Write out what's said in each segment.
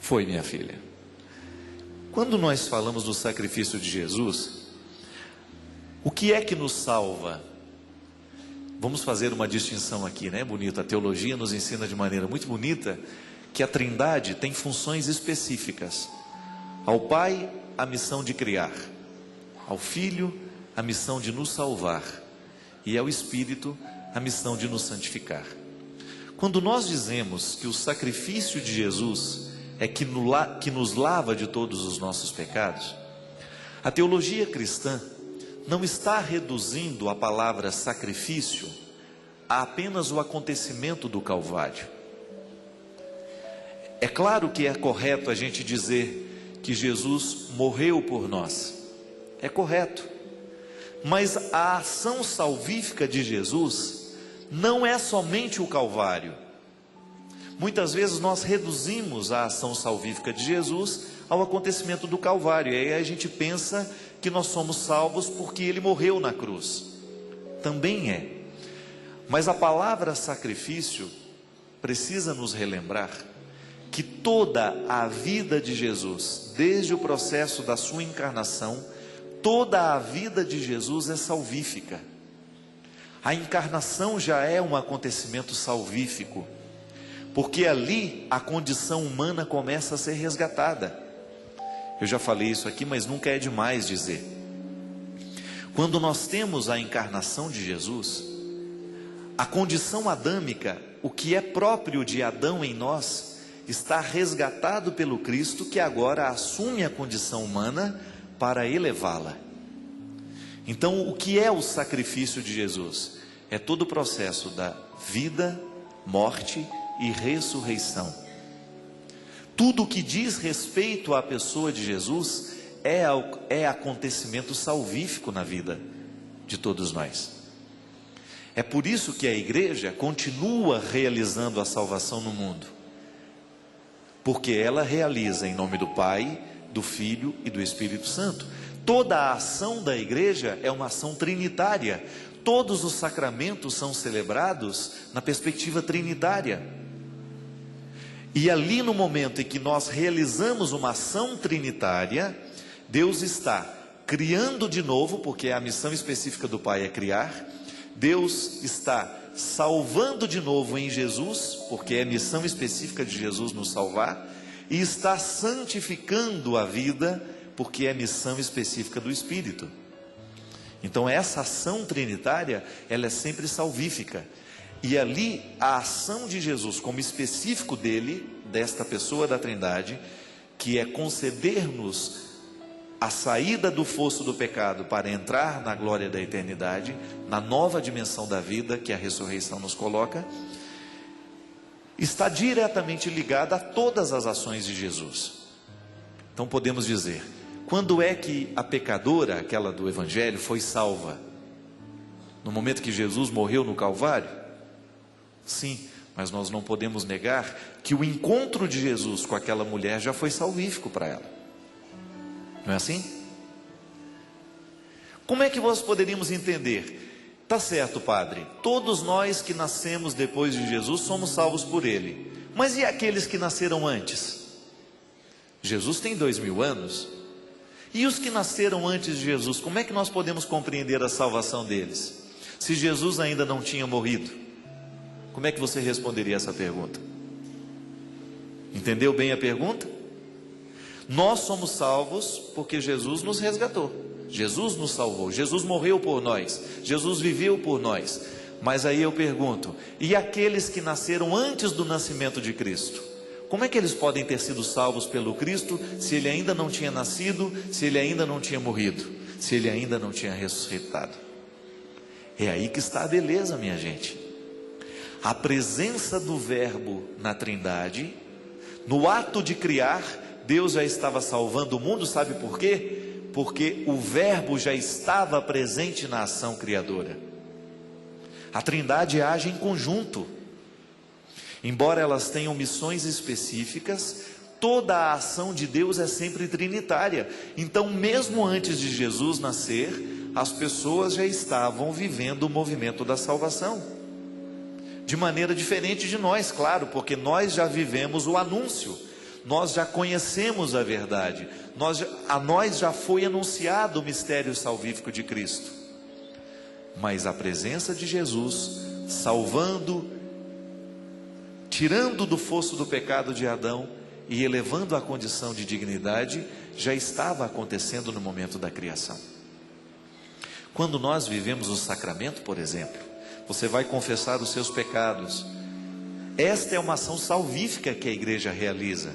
Foi, minha filha. Quando nós falamos do sacrifício de Jesus, o que é que nos salva? Vamos fazer uma distinção aqui, né? Bonita. A teologia nos ensina de maneira muito bonita que a Trindade tem funções específicas. Ao Pai, a missão de criar. Ao Filho, a missão de nos salvar. E ao Espírito, a missão de nos santificar. Quando nós dizemos que o sacrifício de Jesus é que nos lava de todos os nossos pecados, a teologia cristã não está reduzindo a palavra sacrifício a apenas o acontecimento do Calvário. É claro que é correto a gente dizer que Jesus morreu por nós, é correto, mas a ação salvífica de Jesus não é somente o Calvário. Muitas vezes nós reduzimos a ação salvífica de Jesus ao acontecimento do Calvário, e aí a gente pensa que nós somos salvos porque Ele morreu na cruz. Também é, mas a palavra sacrifício precisa nos relembrar que toda a vida de Jesus, desde o processo da sua encarnação, toda a vida de Jesus é salvífica. A encarnação já é um acontecimento salvífico, porque ali a condição humana começa a ser resgatada. Eu já falei isso aqui, mas nunca é demais dizer. Quando nós temos a encarnação de Jesus, a condição adâmica, o que é próprio de Adão em nós, está resgatado pelo Cristo, que agora assume a condição humana para elevá-la. Então, o que é o sacrifício de Jesus? É todo o processo da vida, morte e ressurreição. Tudo o que diz respeito à pessoa de Jesus é acontecimento salvífico na vida de todos nós. É por isso que a igreja continua realizando a salvação no mundo, porque ela realiza em nome do Pai, do Filho e do Espírito Santo. Toda a ação da igreja é uma ação trinitária. Todos os sacramentos são celebrados na perspectiva trinitária. E ali no momento em que nós realizamos uma ação trinitária, Deus está criando de novo, porque a missão específica do Pai é criar. Deus está salvando de novo em Jesus, porque é missão específica de Jesus nos salvar. E está santificando a vida, porque é missão específica do Espírito. Então essa ação trinitária, ela é sempre salvífica. E ali a ação de Jesus como específico dele, desta pessoa da Trindade, que é conceder-nos a saída do fosso do pecado para entrar na glória da eternidade, na nova dimensão da vida que a ressurreição nos coloca, está diretamente ligada a todas as ações de Jesus. Então podemos dizer, quando é que a pecadora, aquela do Evangelho, foi salva? No momento que Jesus morreu no Calvário? Sim, mas nós não podemos negar que o encontro de Jesus com aquela mulher já foi salvífico para ela. Não é assim? Como é que nós poderíamos entender? Tá certo, padre, todos nós que nascemos depois de Jesus somos salvos por Ele. Mas e aqueles que nasceram antes? Jesus tem 2000 anos. E os que nasceram antes de Jesus, como é que nós podemos compreender a salvação deles? Se Jesus ainda não tinha morrido, como é que você responderia essa pergunta? Entendeu bem a pergunta? Nós somos salvos porque Jesus nos resgatou, Jesus nos salvou, Jesus morreu por nós, Jesus viveu por nós. Mas aí eu pergunto, e aqueles que nasceram antes do nascimento de Cristo? Como é que eles podem ter sido salvos pelo Cristo, se Ele ainda não tinha nascido, se Ele ainda não tinha morrido, se Ele ainda não tinha ressuscitado? É aí que está a beleza, minha gente. A presença do Verbo na Trindade, no ato de criar, Deus já estava salvando o mundo, sabe por quê? Porque o Verbo já estava presente na ação criadora. A Trindade age em conjunto. Embora elas tenham missões específicas, toda a ação de Deus é sempre trinitária. Então, mesmo antes de Jesus nascer, as pessoas já estavam vivendo o movimento da salvação. De maneira diferente de nós, claro, porque nós já vivemos o anúncio. nós já conhecemos a verdade, a nós já foi anunciado o mistério salvífico de Cristo. Mas a presença de Jesus, salvando, tirando do fosso do pecado de Adão e elevando a condição de dignidade, já estava acontecendo no momento da criação. Quando nós vivemos o sacramento, por exemplo, você vai confessar os seus pecados. Esta é uma ação salvífica que a igreja realiza,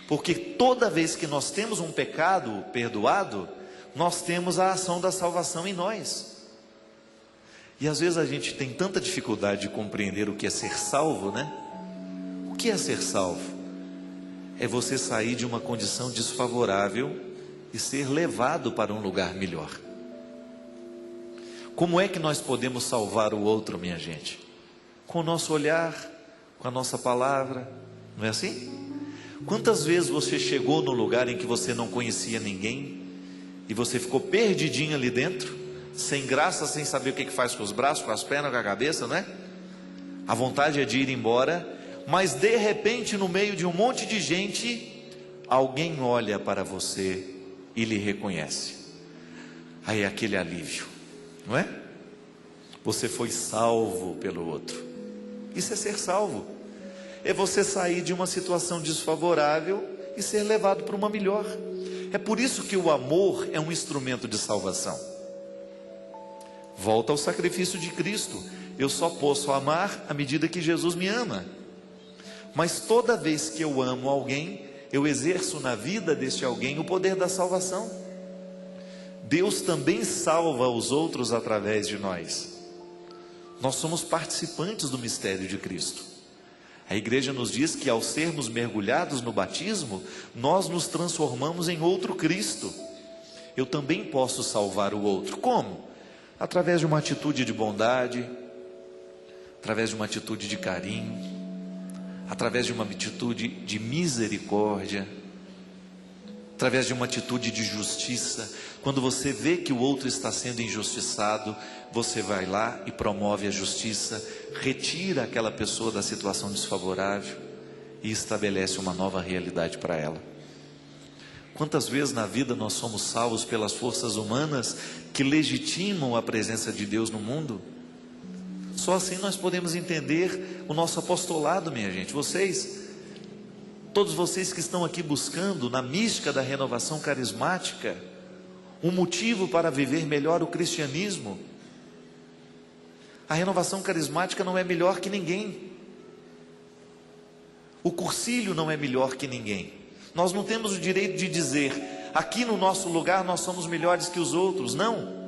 porque toda vez que nós temos um pecado perdoado, nós temos a ação da salvação em nós. E às vezes a gente tem tanta dificuldade de compreender o que é ser salvo, né? O que é ser salvo? É você sair de uma condição desfavorável e ser levado para um lugar melhor. Como é que nós podemos salvar o outro, minha gente? Com o nosso olhar, com a nossa palavra, não é assim? Quantas vezes você chegou num lugar em que você não conhecia ninguém e você ficou perdidinho ali dentro, sem graça, sem saber o que faz com os braços, com as pernas, com a cabeça, não é? A vontade é de ir embora, mas de repente, no meio de um monte de gente, alguém olha para você e lhe reconhece. Aí é aquele alívio, não é? Você foi salvo pelo outro. Isso é ser salvo. É você sair de uma situação desfavorável e ser levado para uma melhor. É por isso que o amor é um instrumento de salvação. Volta ao sacrifício de Cristo. Eu só posso amar à medida que Jesus me ama. Mas toda vez que eu amo alguém, eu exerço na vida deste alguém o poder da salvação. Deus também salva os outros através de nós. Nós somos participantes do mistério de Cristo. A igreja nos diz que ao sermos mergulhados no batismo, nós nos transformamos em outro Cristo. Eu também posso salvar o outro. Como? Através de uma atitude de bondade, através de uma atitude de carinho, através de uma atitude de misericórdia, através de uma atitude de justiça. Quando você vê que o outro está sendo injustiçado, você vai lá e promove a justiça, retira aquela pessoa da situação desfavorável e estabelece uma nova realidade para ela. Quantas vezes na vida nós somos salvos pelas forças humanas que legitimam a presença de Deus no mundo? Só assim nós podemos entender o nosso apostolado, minha gente. Todos vocês que estão aqui buscando na mística da renovação carismática um motivo para viver melhor o cristianismo. A renovação carismática não é melhor que ninguém. O cursilho não é melhor que ninguém. Nós não temos o direito de dizer, aqui no nosso lugar nós somos melhores que os outros. Não.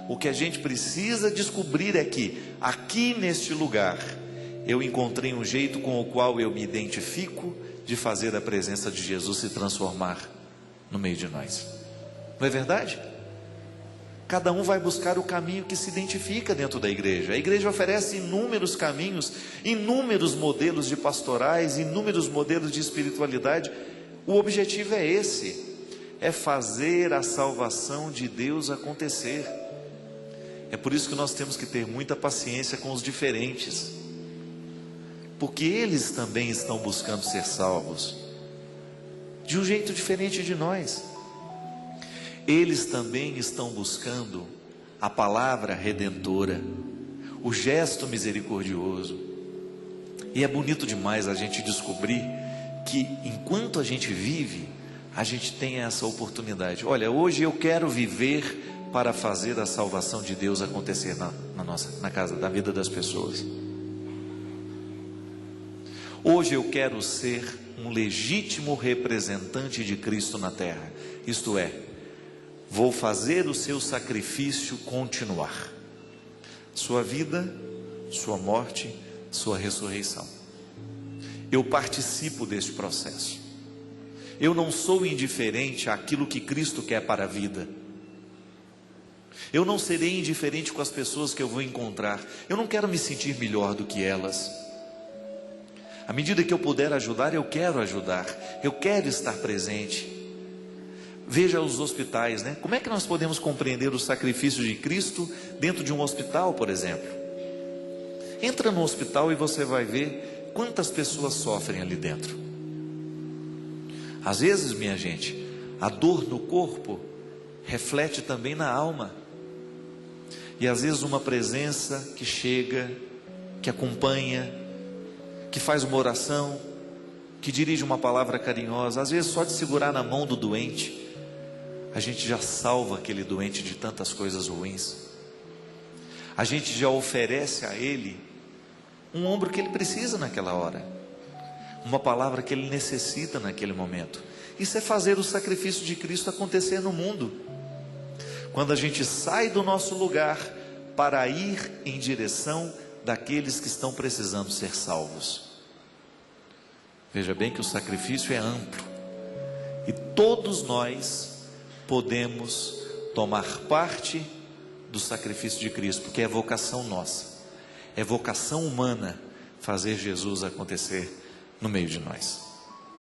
O que a gente precisa descobrir é que, aqui neste lugar, eu encontrei um jeito com o qual eu me identifico de fazer a presença de Jesus se transformar no meio de nós. Não é verdade? Cada um vai buscar o caminho que se identifica dentro da igreja. A igreja oferece inúmeros caminhos, inúmeros modelos de pastorais, inúmeros modelos de espiritualidade. O objetivo é esse, é fazer a salvação de Deus acontecer. É por isso que nós temos que ter muita paciência com os diferentes, porque eles também estão buscando ser salvos, de um jeito diferente de nós. Eles também estão buscando a palavra redentora, o gesto misericordioso. E é bonito demais a gente descobrir que enquanto a gente vive, a gente tem essa oportunidade. Olha, hoje eu quero viver para fazer a salvação de Deus acontecer na casa, na vida das pessoas. Hoje eu quero ser um legítimo representante de Cristo na terra. Isto é, vou fazer o seu sacrifício continuar. Sua vida, sua morte, sua ressurreição. Eu participo deste processo. Eu não sou indiferente àquilo que Cristo quer para a vida. Eu não serei indiferente com as pessoas que eu vou encontrar. Eu não quero me sentir melhor do que elas. À medida que eu puder ajudar, eu quero ajudar. Eu quero estar presente. Veja os hospitais, né? Como é que nós podemos compreender o sacrifício de Cristo dentro de um hospital, por exemplo? Entra no hospital e você vai ver quantas pessoas sofrem ali dentro. Às vezes, minha gente, a dor no corpo reflete também na alma. E às vezes uma presença que chega, que acompanha, que faz uma oração, que dirige uma palavra carinhosa, às vezes só de segurar na mão do doente, a gente já salva aquele doente de tantas coisas ruins. A gente já oferece a ele um ombro que ele precisa naquela hora, uma palavra que ele necessita naquele momento. Isso é fazer o sacrifício de Cristo acontecer no mundo. Quando a gente sai do nosso lugar para ir em direção daqueles que estão precisando ser salvos. Veja bem que o sacrifício é amplo e todos nós podemos tomar parte do sacrifício de Cristo, porque é vocação nossa, é vocação humana fazer Jesus acontecer no meio de nós.